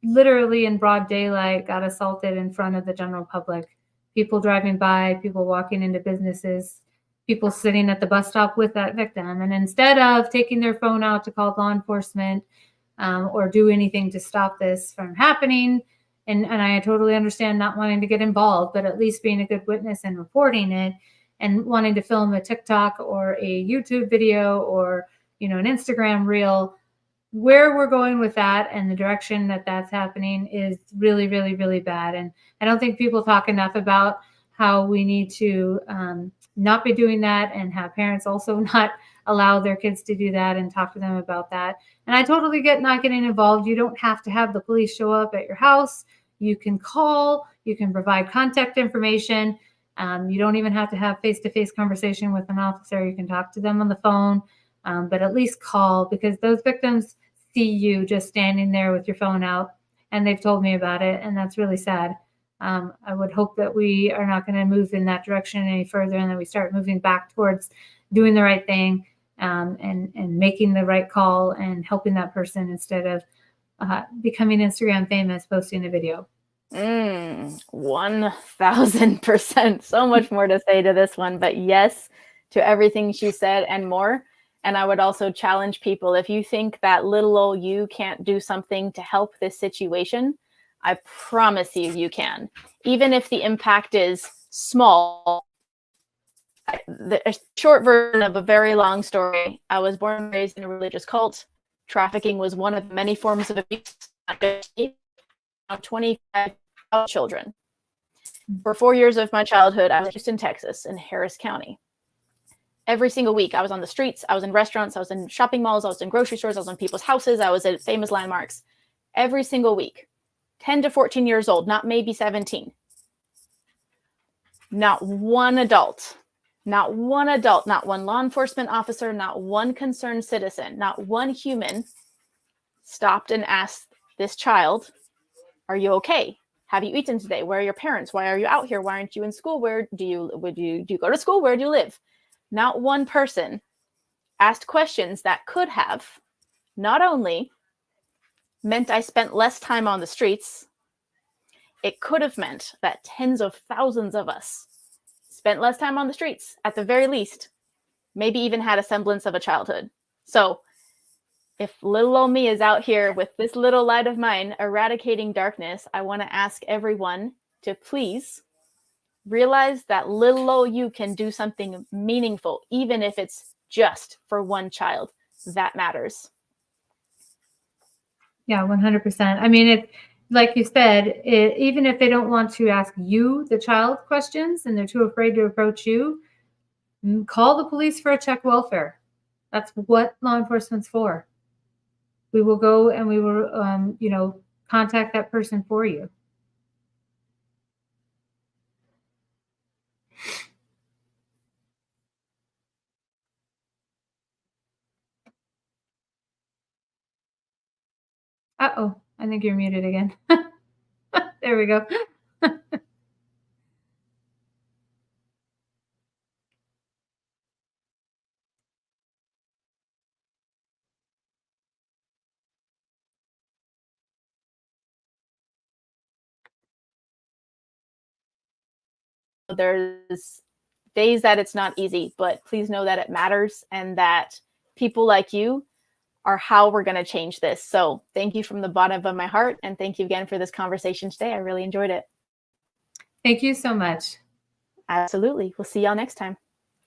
literally in broad daylight got assaulted in front of the general public. People driving by, people walking into businesses, people sitting at the bus stop with that victim. And instead of taking their phone out to call law enforcement or do anything to stop this from happening, and I totally understand not wanting to get involved, but at least being a good witness and reporting it and wanting to film a TikTok or a YouTube video or, an Instagram reel, where we're going with that and the direction that that's happening is really, really, really bad. And I don't think people talk enough about how we need to not be doing that and have parents also not allow their kids to do that and talk to them about that. And I totally get not getting involved. You don't have to have the police show up at your house. You can call, you can provide contact information. You don't even have to have face-to-face conversation with an officer. You can talk to them on the phone, but at least call, because those victims see you just standing there with your phone out, and they've told me about it, and that's really sad. I would hope that we are not going to move in that direction any further, and that we start moving back towards doing the right thing and making the right call and helping that person instead of becoming Instagram famous, posting a video. 1000%. So much more to say to this one, but yes to everything she said and more. And I would also challenge people, if you think that little old you can't do something to help this situation, I promise you can. Even if the impact is small. A short version of a very long story. I was born and raised in a religious cult. Trafficking was one of many forms of abuse. 25 children. For 4 years of my childhood, I was in Houston, Texas, in Harris County. Every single week, I was on the streets, I was in restaurants, I was in shopping malls, I was in grocery stores, I was in people's houses, I was at famous landmarks. Every single week. 10 to 14 years old, not maybe 17. Not one adult, not one law enforcement officer, not one concerned citizen, not one human stopped and asked this child, are you okay? Have you eaten today? Where are your parents? Why are you out here? Why aren't you in school? Where do you go to school? Where do you live? Not one person asked questions that could have not only meant I spent less time on the streets, it could have meant that tens of thousands of us spent less time on the streets, at the very least, maybe even had a semblance of a childhood. So if little old me is out here with this little light of mine eradicating darkness, I want to ask everyone to please realize that little old you can do something meaningful, even if it's just for one child. That matters. Yeah, 100%. I mean, like you said, even if they don't want to ask you, the child, questions, and they're too afraid to approach you, call the police for a check welfare. That's what law enforcement's for. We will go and we will, contact that person for you. Uh-oh, I think you're muted again. There we go. There's days that it's not easy, but please know that it matters and that people like you are how we're going to change this. So thank you from the bottom of my heart. And thank you again for this conversation today. I really enjoyed it. Thank you so much. Absolutely. We'll see y'all next time.